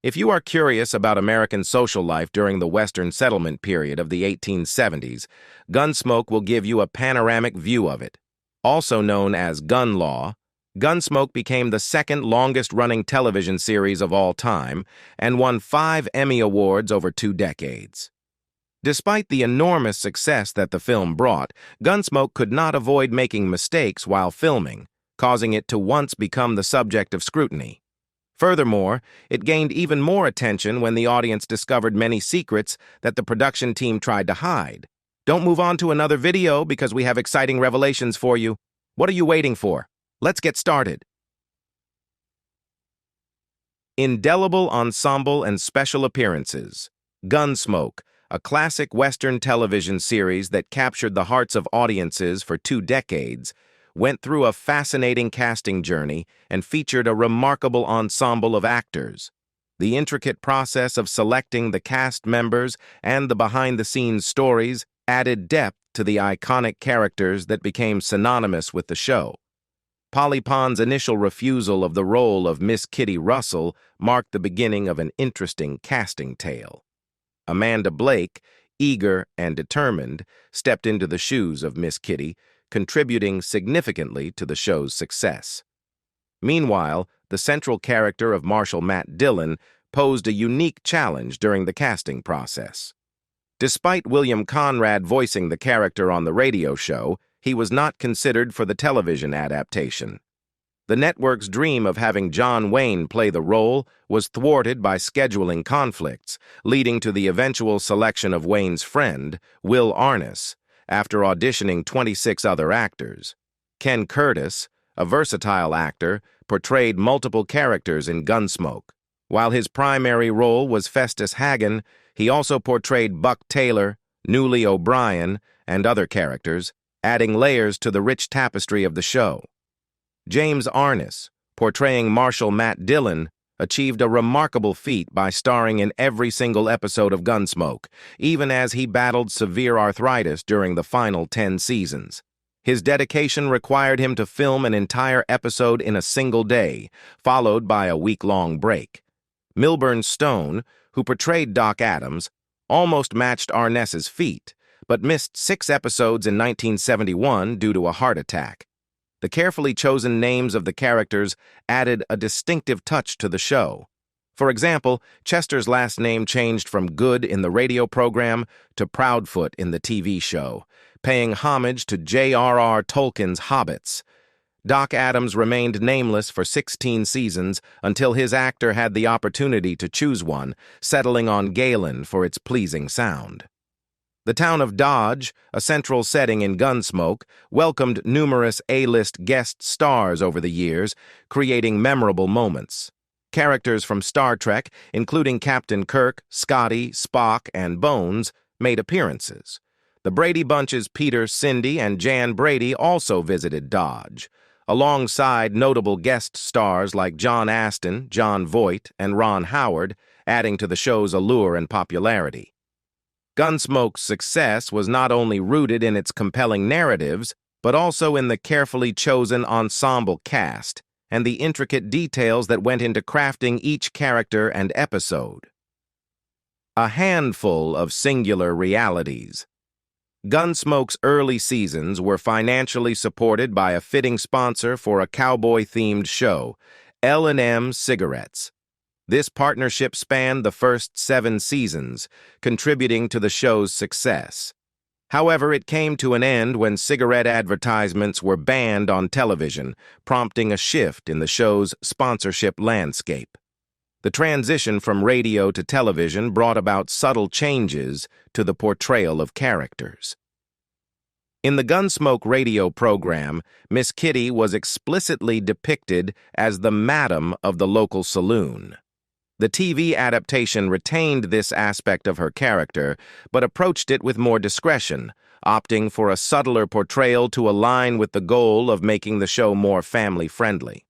If you are curious about American social life during the Western settlement period of the 1870s, Gunsmoke will give you a panoramic view of it. Also known as gun law, Gunsmoke became the second longest-running television series of all time and won 5 Emmy Awards over 2 decades. Despite the enormous success that the film brought, Gunsmoke could not avoid making mistakes while filming, causing it to once become the subject of scrutiny. Furthermore, it gained even more attention when the audience discovered many secrets that the production team tried to hide. Don't move on to another video because we have exciting revelations for you. What are you waiting for? Let's get started. Indelible ensemble and special appearances. Gunsmoke, a classic Western television series that captured the hearts of audiences for 2 decades, went through a fascinating casting journey and featured a remarkable ensemble of actors. The intricate process of selecting the cast members and the behind-the-scenes stories added depth to the iconic characters that became synonymous with the show. Polly Pond's initial refusal of the role of Miss Kitty Russell marked the beginning of an interesting casting tale. Amanda Blake, eager and determined, stepped into the shoes of Miss Kitty, contributing significantly to the show's success. Meanwhile, the central character of Marshal Matt Dillon posed a unique challenge during the casting process. Despite William Conrad voicing the character on the radio show, he was not considered for the television adaptation. The network's dream of having John Wayne play the role was thwarted by scheduling conflicts, leading to the eventual selection of Wayne's friend, Will Arness, after auditioning 26 other actors. Ken Curtis, a versatile actor, portrayed multiple characters in Gunsmoke. While his primary role was Festus Hagen, he also portrayed Buck Taylor, Newly O'Brien, and other characters, adding layers to the rich tapestry of the show. James Arness, portraying Marshal Matt Dillon, achieved a remarkable feat by starring in every single episode of Gunsmoke, even as he battled severe arthritis during the final 10 seasons. His dedication required him to film an entire episode in a single day, followed by a week-long break. Milburn Stone, who portrayed Doc Adams, almost matched Arness's feat, but missed 6 episodes in 1971 due to a heart attack. The carefully chosen names of the characters added a distinctive touch to the show. For example, Chester's last name changed from Good in the radio program to Proudfoot in the TV show, paying homage to J.R.R. Tolkien's Hobbits. Doc Adams remained nameless for 16 seasons until his actor had the opportunity to choose one, settling on Galen for its pleasing sound. The town of Dodge, a central setting in Gunsmoke, welcomed numerous A-list guest stars over the years, creating memorable moments. Characters from Star Trek, including Captain Kirk, Scotty, Spock, and Bones, made appearances. The Brady Bunch's Peter, Cindy, and Jan Brady also visited Dodge, alongside notable guest stars like John Astin, John Voight, and Ron Howard, adding to the show's allure and popularity. Gunsmoke's success was not only rooted in its compelling narratives, but also in the carefully chosen ensemble cast and the intricate details that went into crafting each character and episode. A handful of singular realities. Gunsmoke's early seasons were financially supported by a fitting sponsor for a cowboy-themed show, L&M Cigarettes. This partnership spanned the first 7 seasons, contributing to the show's success. However, it came to an end when cigarette advertisements were banned on television, prompting a shift in the show's sponsorship landscape. The transition from radio to television brought about subtle changes to the portrayal of characters. In the Gunsmoke radio program, Miss Kitty was explicitly depicted as the madam of the local saloon. The TV adaptation retained this aspect of her character, but approached it with more discretion, opting for a subtler portrayal to align with the goal of making the show more family-friendly.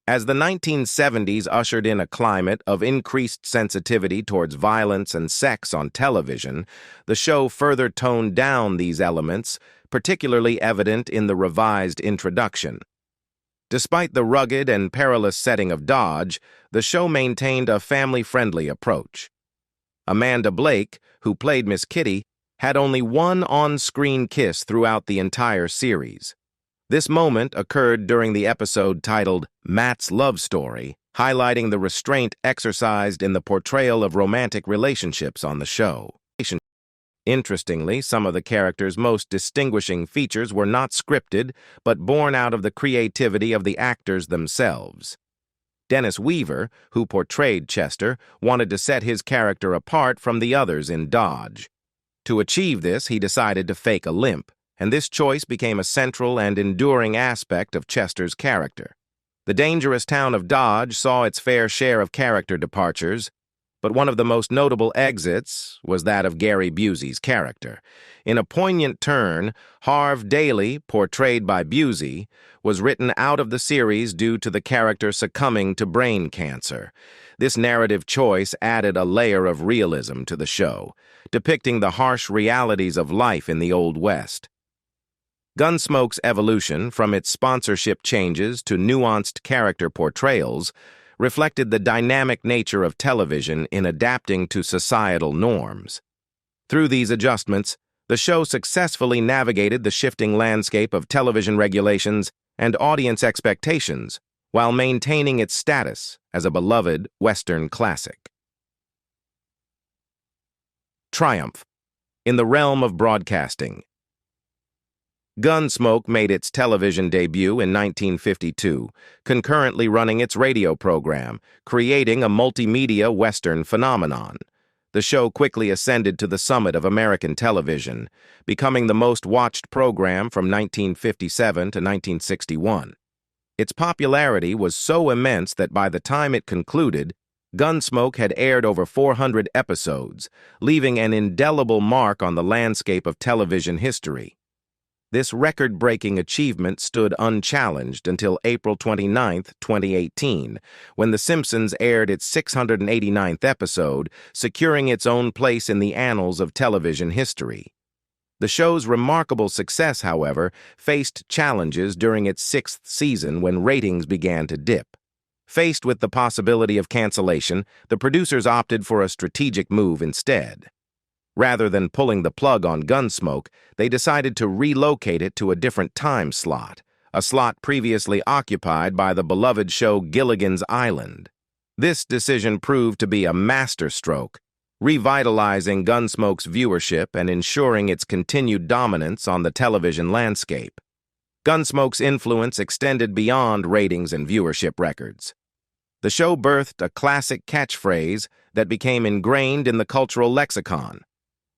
As the 1970s ushered in a climate of increased sensitivity towards violence and sex on television, the show further toned down these elements, particularly evident in the revised introduction. Despite the rugged and perilous setting of Dodge, the show maintained a family-friendly approach. Amanda Blake, who played Miss Kitty, had only one on-screen kiss throughout the entire series. This moment occurred during the episode titled Matt's Love Story, highlighting the restraint exercised in the portrayal of romantic relationships on the show. Interestingly, some of the characters' most distinguishing features were not scripted, but born out of the creativity of the actors themselves. Dennis Weaver, who portrayed Chester, wanted to set his character apart from the others in Dodge. To achieve this, he decided to fake a limp, and this choice became a central and enduring aspect of Chester's character. The dangerous town of Dodge saw its fair share of character departures, but one of the most notable exits was that of Gary Busey's character. In a poignant turn, Harv Daly, portrayed by Busey, was written out of the series due to the character succumbing to brain cancer. This narrative choice added a layer of realism to the show, depicting the harsh realities of life in the Old West. Gunsmoke's evolution, from its sponsorship changes to nuanced character portrayals, reflected the dynamic nature of television in adapting to societal norms. Through these adjustments, the show successfully navigated the shifting landscape of television regulations and audience expectations while maintaining its status as a beloved Western classic. Triumph. In the realm of broadcasting, Gunsmoke made its television debut in 1952, concurrently running its radio program, creating a multimedia Western phenomenon. The show quickly ascended to the summit of American television, becoming the most watched program from 1957 to 1961. Its popularity was so immense that by the time it concluded, Gunsmoke had aired over 400 episodes, leaving an indelible mark on the landscape of television history. This record-breaking achievement stood unchallenged until April 29, 2018, when The Simpsons aired its 689th episode, securing its own place in the annals of television history. The show's remarkable success, however, faced challenges during its sixth season when ratings began to dip. Faced with the possibility of cancellation, the producers opted for a strategic move instead. Rather than pulling the plug on Gunsmoke, they decided to relocate it to a different time slot, a slot previously occupied by the beloved show Gilligan's Island. This decision proved to be a masterstroke, revitalizing Gunsmoke's viewership and ensuring its continued dominance on the television landscape. Gunsmoke's influence extended beyond ratings and viewership records. The show birthed a classic catchphrase that became ingrained in the cultural lexicon.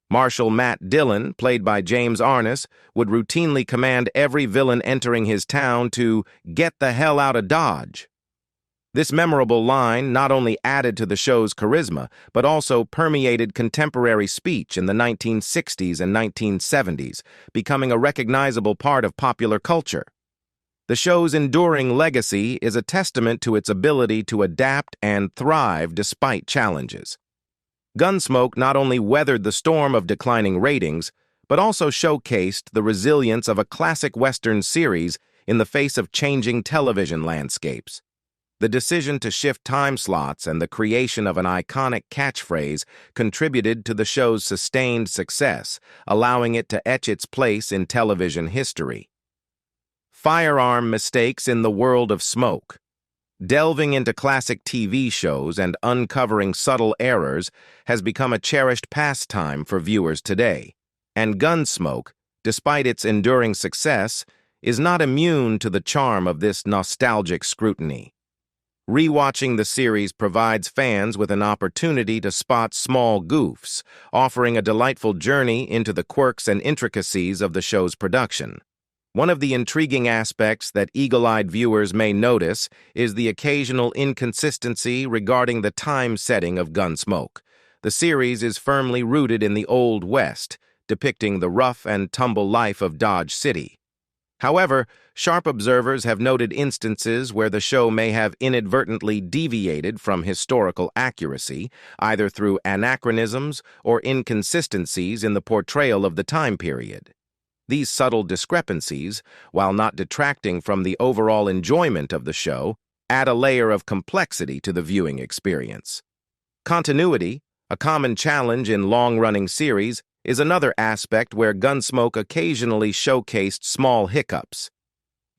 Marshal Matt Dillon, played by James Arness, would routinely command every villain entering his town to "get the hell out of Dodge." This memorable line not only added to the show's charisma, but also permeated contemporary speech in the 1960s and 1970s, becoming a recognizable part of popular culture. The show's enduring legacy is a testament to its ability to adapt and thrive despite challenges. Gunsmoke not only weathered the storm of declining ratings, but also showcased the resilience of a classic Western series in the face of changing television landscapes. The decision to shift time slots and the creation of an iconic catchphrase contributed to the show's sustained success, allowing it to etch its place in television history. Firearm mistakes in the world of smoke. Delving into classic TV shows and uncovering subtle errors has become a cherished pastime for viewers today, and Gunsmoke, despite its enduring success, is not immune to the charm of this nostalgic scrutiny. Rewatching the series provides fans with an opportunity to spot small goofs, offering a delightful journey into the quirks and intricacies of the show's production. One of the intriguing aspects that eagle-eyed viewers may notice is the occasional inconsistency regarding the time setting of Gunsmoke. The series is firmly rooted in the Old West, depicting the rough and tumble life of Dodge City. However, sharp observers have noted instances where the show may have inadvertently deviated from historical accuracy, either through anachronisms or inconsistencies in the portrayal of the time period. These subtle discrepancies, while not detracting from the overall enjoyment of the show, add a layer of complexity to the viewing experience. Continuity, a common challenge in long-running series, is another aspect where Gunsmoke occasionally showcased small hiccups.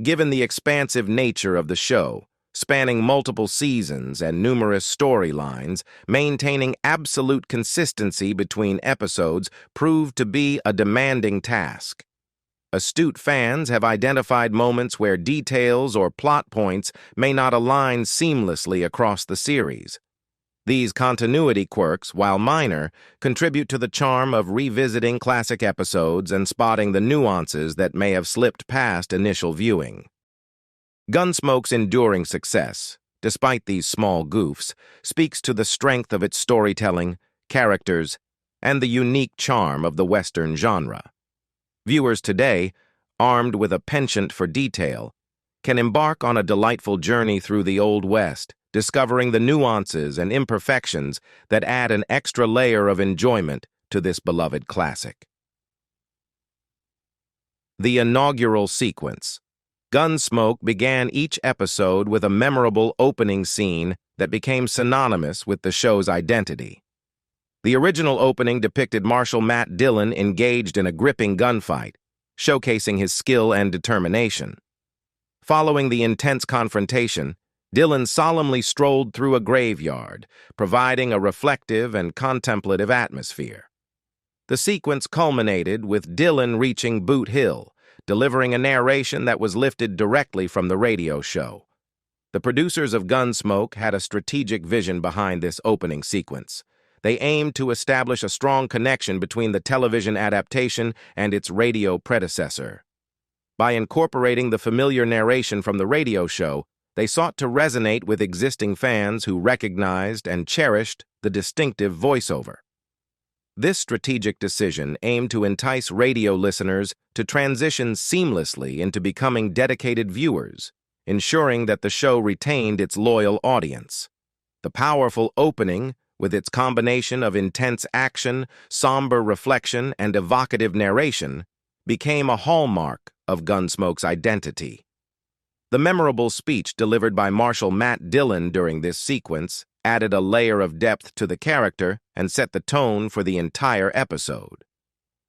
Given the expansive nature of the show, spanning multiple seasons and numerous storylines, maintaining absolute consistency between episodes proved to be a demanding task. Astute fans have identified moments where details or plot points may not align seamlessly across the series. These continuity quirks, while minor, contribute to the charm of revisiting classic episodes and spotting the nuances that may have slipped past initial viewing. Gunsmoke's enduring success, despite these small goofs, speaks to the strength of its storytelling, characters, and the unique charm of the Western genre. Viewers today, armed with a penchant for detail, can embark on a delightful journey through the Old West, discovering the nuances and imperfections that add an extra layer of enjoyment to this beloved classic. The inaugural sequence. Gunsmoke began each episode with a memorable opening scene that became synonymous with the show's identity. The original opening depicted Marshal Matt Dillon engaged in a gripping gunfight, showcasing his skill and determination. Following the intense confrontation, Dillon solemnly strolled through a graveyard, providing a reflective and contemplative atmosphere. The sequence culminated with Dillon reaching Boot Hill, delivering a narration that was lifted directly from the radio show. The producers of Gunsmoke had a strategic vision behind this opening sequence. They aimed to establish a strong connection between the television adaptation and its radio predecessor. By incorporating the familiar narration from the radio show, they sought to resonate with existing fans who recognized and cherished the distinctive voiceover. This strategic decision aimed to entice radio listeners to transition seamlessly into becoming dedicated viewers, ensuring that the show retained its loyal audience. The powerful opening, with its combination of intense action, somber reflection, and evocative narration, became a hallmark of Gunsmoke's identity. The memorable speech delivered by Marshal Matt Dillon during this sequence added a layer of depth to the character and set the tone for the entire episode.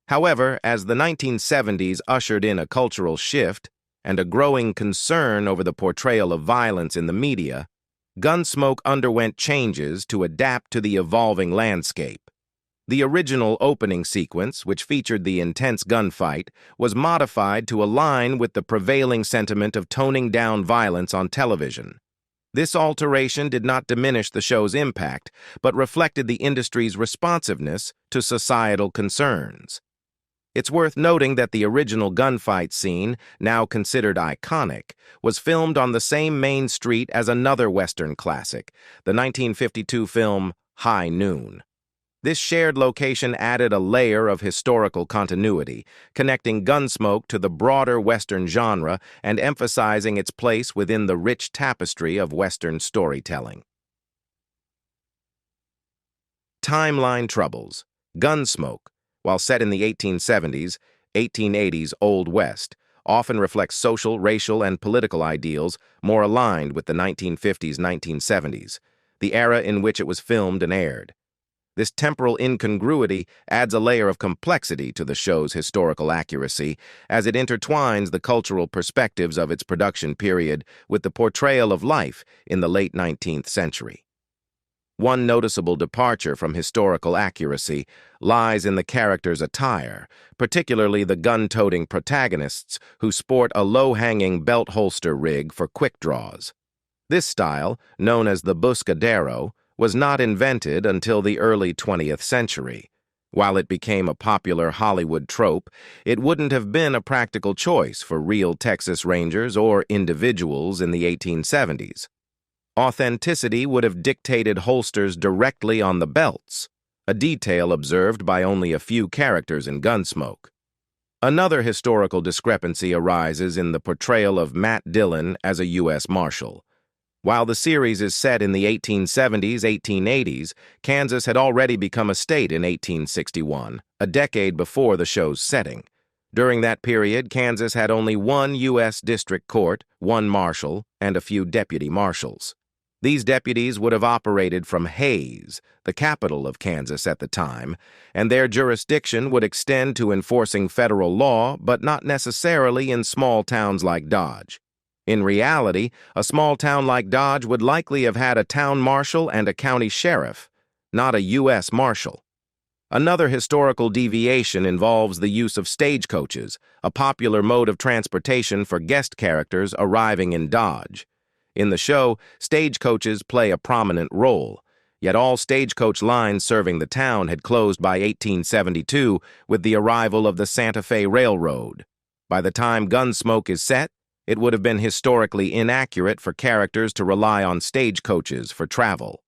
However, as the 1970s ushered in a cultural shift and a growing concern over the portrayal of violence in the media, Gunsmoke underwent changes to adapt to the evolving landscape. The original opening sequence, which featured the intense gunfight, was modified to align with the prevailing sentiment of toning down violence on television. This alteration did not diminish the show's impact, but reflected the industry's responsiveness to societal concerns. It's worth noting that the original gunfight scene, now considered iconic, was filmed on the same main street as another Western classic, the 1952 film High Noon. This shared location added a layer of historical continuity, connecting Gunsmoke to the broader Western genre and emphasizing its place within the rich tapestry of Western storytelling. Timeline troubles. Gunsmoke, while set in the 1870s, 1880s Old West, often reflects social, racial, and political ideals more aligned with the 1950s-1970s, the era in which it was filmed and aired. This temporal incongruity adds a layer of complexity to the show's historical accuracy as it intertwines the cultural perspectives of its production period with the portrayal of life in the late 19th century. One noticeable departure from historical accuracy lies in the characters' attire, particularly the gun-toting protagonists who sport a low-hanging belt holster rig for quick draws. This style, known as the buscadero, was not invented until the early 20th century. While it became a popular Hollywood trope, it wouldn't have been a practical choice for real Texas Rangers or individuals in the 1870s. Authenticity would have dictated holsters directly on the belts, a detail observed by only a few characters in Gunsmoke. Another historical discrepancy arises in the portrayal of Matt Dillon as a U.S. Marshal. While the series is set in the 1870s, 1880s, Kansas had already become a state in 1861, a decade before the show's setting. During that period, Kansas had only one U.S. District Court, one marshal, and a few deputy marshals. These deputies would have operated from Hays, the capital of Kansas at the time, and their jurisdiction would extend to enforcing federal law, but not necessarily in small towns like Dodge. In reality, a small town like Dodge would likely have had a town marshal and a county sheriff, not a U.S. marshal. Another historical deviation involves the use of stagecoaches, a popular mode of transportation for guest characters arriving in Dodge. In the show, stagecoaches play a prominent role, yet all stagecoach lines serving the town had closed by 1872 with the arrival of the Santa Fe Railroad. By the time Gunsmoke is set, it would have been historically inaccurate for characters to rely on stagecoaches for travel.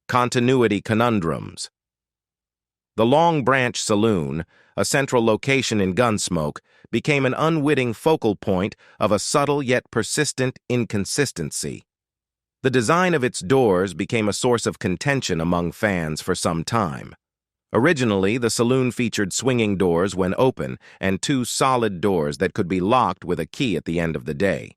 Continuity conundrums. The Long Branch Saloon, a central location in Gunsmoke, became an unwitting focal point of a subtle yet persistent inconsistency. The design of its doors became a source of contention among fans for some time. Originally, the saloon featured swinging doors when open and two solid doors that could be locked with a key at the end of the day.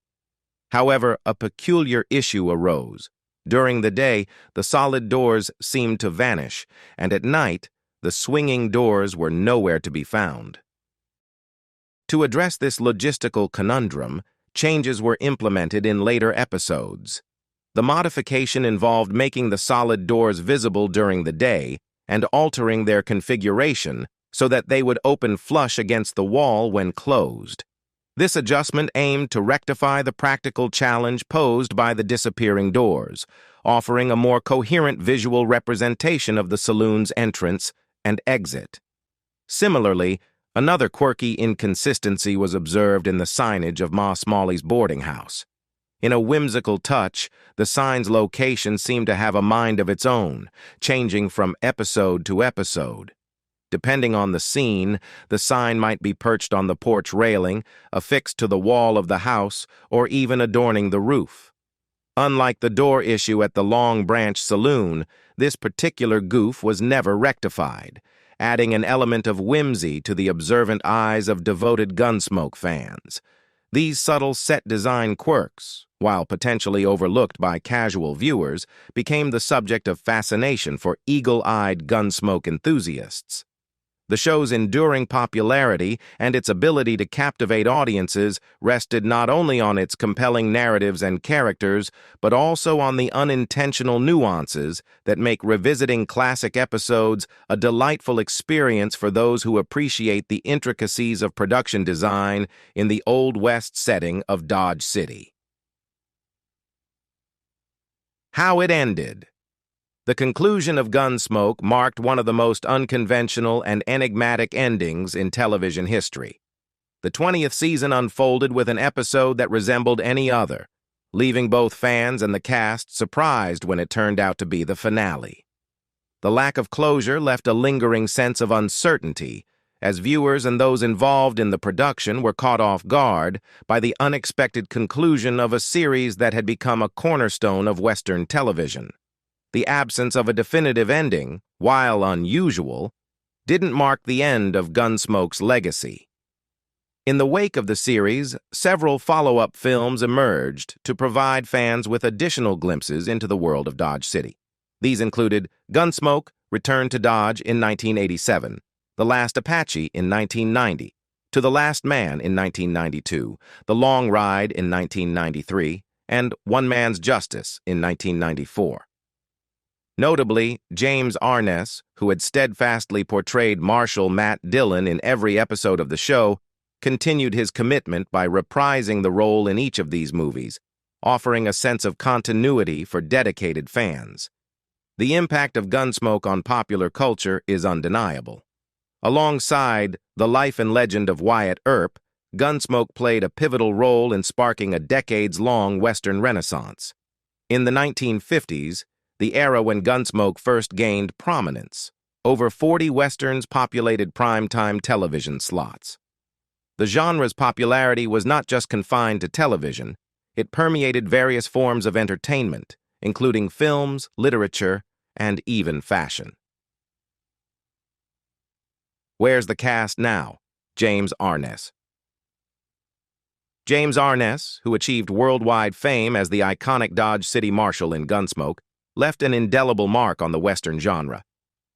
However, a peculiar issue arose. During the day, the solid doors seemed to vanish, and at night, the swinging doors were nowhere to be found. To address this logistical conundrum, changes were implemented in later episodes. The modification involved making the solid doors visible during the day and altering their configuration so that they would open flush against the wall when closed. This adjustment aimed to rectify the practical challenge posed by the disappearing doors, offering a more coherent visual representation of the saloon's entrance and exit. Similarly, another quirky inconsistency was observed in the signage of Ma Smalley's boarding house. In a whimsical touch, the sign's location seemed to have a mind of its own, changing from episode to episode. Depending on the scene, the sign might be perched on the porch railing, affixed to the wall of the house, or even adorning the roof. Unlike the door issue at the Long Branch Saloon, this particular goof was never rectified, adding an element of whimsy to the observant eyes of devoted Gunsmoke fans. These subtle set design quirks, while potentially overlooked by casual viewers, became the subject of fascination for eagle-eyed Gunsmoke enthusiasts. The show's enduring popularity and its ability to captivate audiences rested not only on its compelling narratives and characters, but also on the unintentional nuances that make revisiting classic episodes a delightful experience for those who appreciate the intricacies of production design in the Old West setting of Dodge City. How it ended. The conclusion of Gunsmoke marked one of the most unconventional and enigmatic endings in television history. The 20th season unfolded with an episode that resembled any other, leaving both fans and the cast surprised when it turned out to be the finale. The lack of closure left a lingering sense of uncertainty, as viewers and those involved in the production were caught off guard by the unexpected conclusion of a series that had become a cornerstone of Western television. The absence of a definitive ending, while unusual, didn't mark the end of Gunsmoke's legacy. In the wake of the series, several follow-up films emerged to provide fans with additional glimpses into the world of Dodge City. These included Gunsmoke, Return to Dodge in 1987, The Last Apache in 1990, To the Last Man in 1992, The Long Ride in 1993, and One Man's Justice in 1994. Notably, James Arness, who had steadfastly portrayed Marshal Matt Dillon in every episode of the show, continued his commitment by reprising the role in each of these movies, offering a sense of continuity for dedicated fans. The impact of Gunsmoke on popular culture is undeniable. Alongside The Life and Legend of Wyatt Earp, Gunsmoke played a pivotal role in sparking a decades-long Western renaissance. In the 1950s, the era when Gunsmoke first gained prominence, over 40 Westerns populated primetime television slots. The genre's popularity was not just confined to television, it permeated various forms of entertainment, including films, literature, and even fashion. Where's the cast now? James Arness. James Arness, who achieved worldwide fame as the iconic Dodge City Marshal in Gunsmoke, left an indelible mark on the Western genre.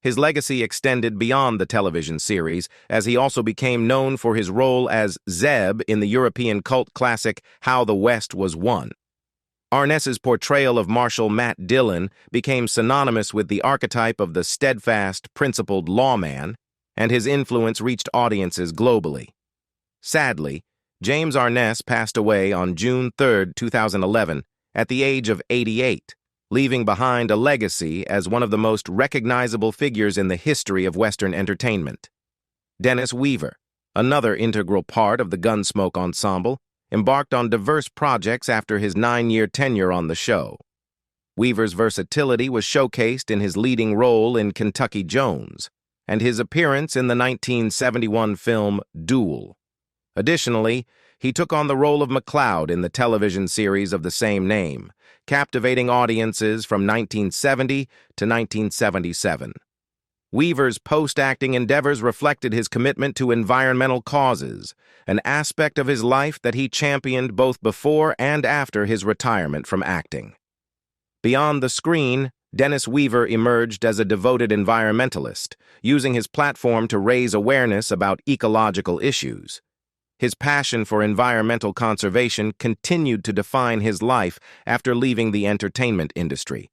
His legacy extended beyond the television series, as he also became known for his role as Zeb in the European cult classic How the West Was Won. Arness's portrayal of Marshal Matt Dillon became synonymous with the archetype of the steadfast, principled lawman, and his influence reached audiences globally. Sadly, James Arness passed away on June 3, 2011, at the age of 88, leaving behind a legacy as one of the most recognizable figures in the history of Western entertainment. Dennis Weaver, another integral part of the Gunsmoke ensemble, embarked on diverse projects after his 9-year tenure on the show. Weaver's versatility was showcased in his leading role in Kentucky Jones and his appearance in the 1971 film Duel. Additionally, he took on the role of McLeod in the television series of the same name, captivating audiences from 1970 to 1977. Weaver's post-acting endeavors reflected his commitment to environmental causes, an aspect of his life that he championed both before and after his retirement from acting. Beyond the screen, Dennis Weaver emerged as a devoted environmentalist, using his platform to raise awareness about ecological issues. His passion for environmental conservation continued to define his life after leaving the entertainment industry.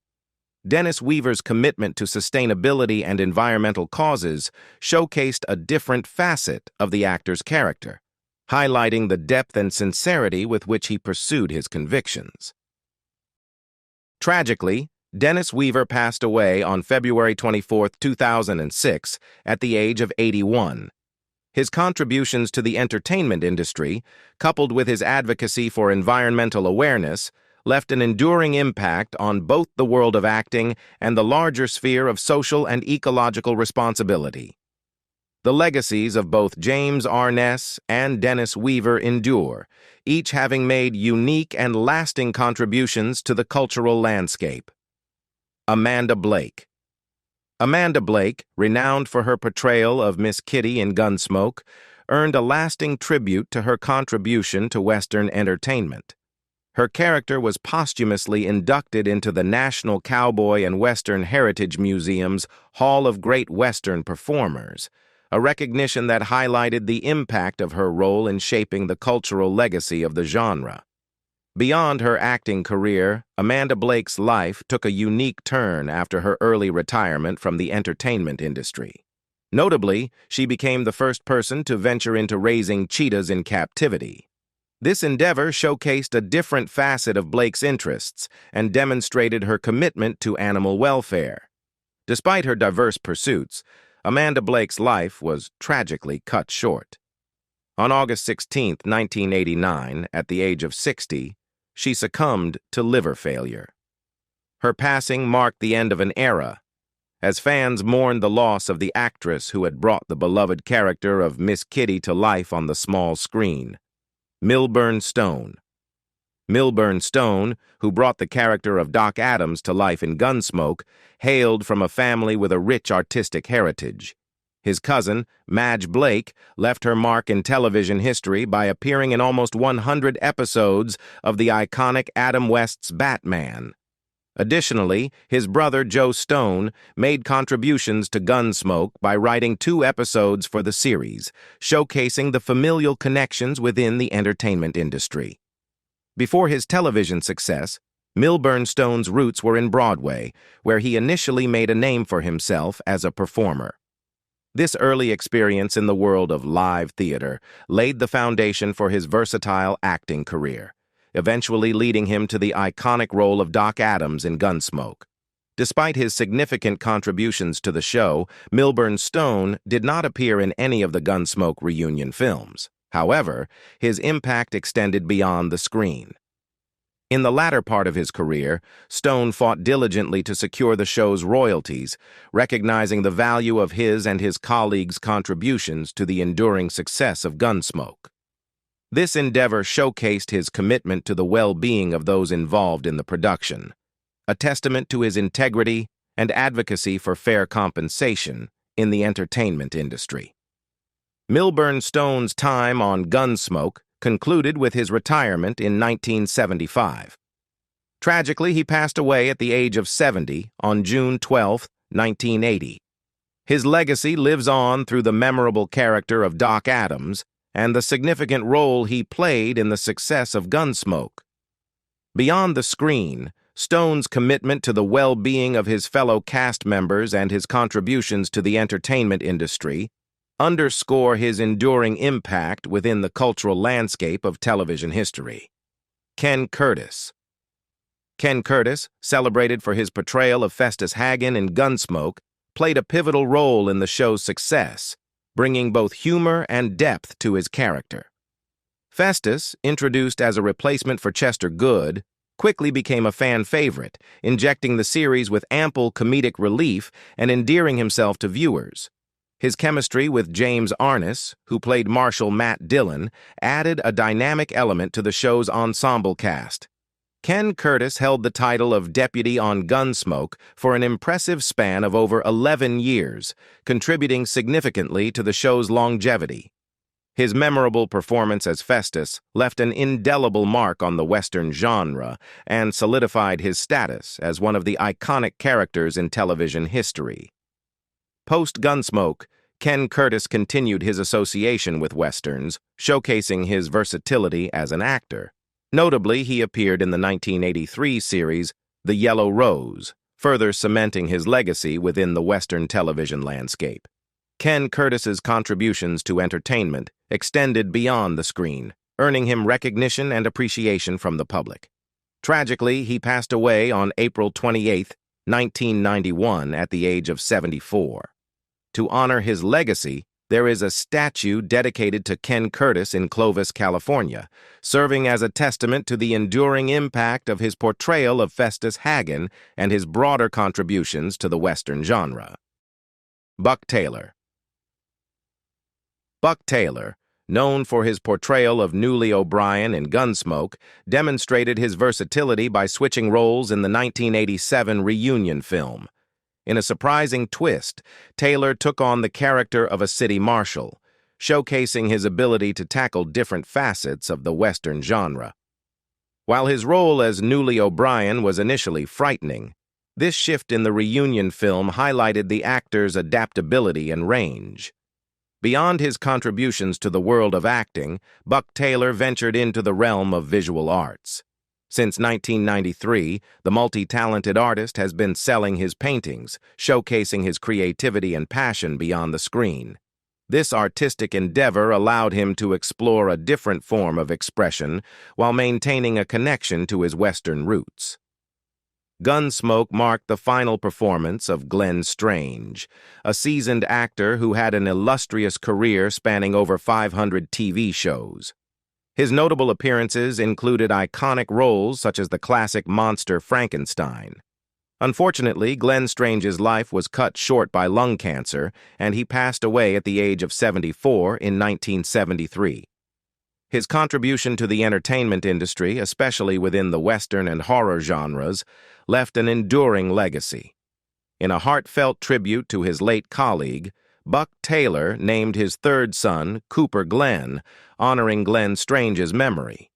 Dennis Weaver's commitment to sustainability and environmental causes showcased a different facet of the actor's character, highlighting the depth and sincerity with which he pursued his convictions. Tragically, Dennis Weaver passed away on February 24, 2006, at the age of 81. His contributions to the entertainment industry, coupled with his advocacy for environmental awareness, left an enduring impact on both the world of acting and the larger sphere of social and ecological responsibility. The legacies of both James Arness and Dennis Weaver endure, each having made unique and lasting contributions to the cultural landscape. Amanda Blake. Amanda Blake, renowned for her portrayal of Miss Kitty in Gunsmoke, earned a lasting tribute to her contribution to Western entertainment. Her character was posthumously inducted into the National Cowboy and Western Heritage Museum's Hall of Great Western Performers, a recognition that highlighted the impact of her role in shaping the cultural legacy of the genre. Beyond her acting career, Amanda Blake's life took a unique turn after her early retirement from the entertainment industry. Notably, she became the first person to venture into raising cheetahs in captivity. This endeavor showcased a different facet of Blake's interests and demonstrated her commitment to animal welfare. Despite her diverse pursuits, Amanda Blake's life was tragically cut short. On August 16, 1989, at the age of 60, she succumbed to liver failure. Her passing marked the end of an era, as fans mourned the loss of the actress who had brought the beloved character of Miss Kitty to life on the small screen. Milburn Stone. Milburn Stone, who brought the character of Doc Adams to life in Gunsmoke, hailed from a family with a rich artistic heritage. His cousin, Madge Blake, left her mark in television history by appearing in almost 100 episodes of the iconic Adam West's Batman. Additionally, his brother Joe Stone made contributions to Gunsmoke by writing 2 episodes for the series, showcasing the familial connections within the entertainment industry. Before his television success, Milburn Stone's roots were in Broadway, where he initially made a name for himself as a performer. This early experience in the world of live theater laid the foundation for his versatile acting career, eventually leading him to the iconic role of Doc Adams in Gunsmoke. Despite his significant contributions to the show, Milburn Stone did not appear in any of the Gunsmoke reunion films. However, his impact extended beyond the screen. In the latter part of his career, Stone fought diligently to secure the show's royalties, recognizing the value of his and his colleagues' contributions to the enduring success of Gunsmoke. This endeavor showcased his commitment to the well-being of those involved in the production, a testament to his integrity and advocacy for fair compensation in the entertainment industry. Milburn Stone's time on Gunsmoke concluded with his retirement in 1975. Tragically, he passed away at the age of 70 on June 12, 1980. His legacy lives on through the memorable character of Doc Adams and the significant role he played in the success of Gunsmoke. Beyond the screen, Stone's commitment to the well-being of his fellow cast members and his contributions to the entertainment industry underscore his enduring impact within the cultural landscape of television history. Ken Curtis. Ken Curtis, celebrated for his portrayal of Festus Hagen in Gunsmoke, played a pivotal role in the show's success, bringing both humor and depth to his character. Festus, introduced as a replacement for Chester Goode, quickly became a fan favorite, injecting the series with ample comedic relief and endearing himself to viewers. His chemistry with James Arness, who played Marshal Matt Dillon, added a dynamic element to the show's ensemble cast. Ken Curtis held the title of Deputy on Gunsmoke for an impressive span of over 11 years, contributing significantly to the show's longevity. His memorable performance as Festus left an indelible mark on the Western genre and solidified his status as one of the iconic characters in television history. Post-Gunsmoke, Ken Curtis continued his association with Westerns, showcasing his versatility as an actor. Notably, he appeared in the 1983 series The Yellow Rose, further cementing his legacy within the Western television landscape. Ken Curtis's contributions to entertainment extended beyond the screen, earning him recognition and appreciation from the public. Tragically, he passed away on April 28, 1991, at the age of 74. To honor his legacy, there is a statue dedicated to Ken Curtis in Clovis, California, serving as a testament to the enduring impact of his portrayal of Festus Hagen and his broader contributions to the Western genre. Buck Taylor. Buck Taylor, known for his portrayal of Newly O'Brien in Gunsmoke, demonstrated his versatility by switching roles in the 1987 reunion film. In a surprising twist, Taylor took on the character of a city marshal, showcasing his ability to tackle different facets of the Western genre. While his role as Newly O'Brien was initially frightening, this shift in the reunion film highlighted the actor's adaptability and range. Beyond his contributions to the world of acting, Buck Taylor ventured into the realm of visual arts. Since 1993, the multi-talented artist has been selling his paintings, showcasing his creativity and passion beyond the screen. This artistic endeavor allowed him to explore a different form of expression while maintaining a connection to his Western roots. Gunsmoke marked the final performance of Glenn Strange, a seasoned actor who had an illustrious career spanning over 500 TV shows. His notable appearances included iconic roles such as the classic monster Frankenstein. Unfortunately, Glenn Strange's life was cut short by lung cancer, and he passed away at the age of 74 in 1973. His contribution to the entertainment industry, especially within the Western and horror genres, left an enduring legacy. In a heartfelt tribute to his late colleague, Buck Taylor named his third son, Cooper Glenn, honoring Glenn Strange's memory.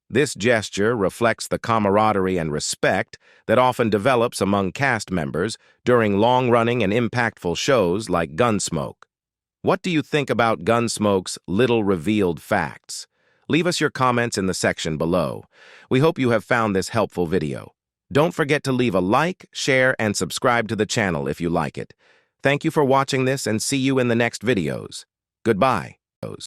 This gesture reflects the camaraderie and respect that often develops among cast members during long-running and impactful shows like Gunsmoke. What do you think about Gunsmoke's little revealed facts? Leave us your comments in the section below. We hope you have found this helpful video. Don't forget to leave a like, share, and subscribe to the channel if you like it. Thank you for watching this and see you in the next videos. Goodbye.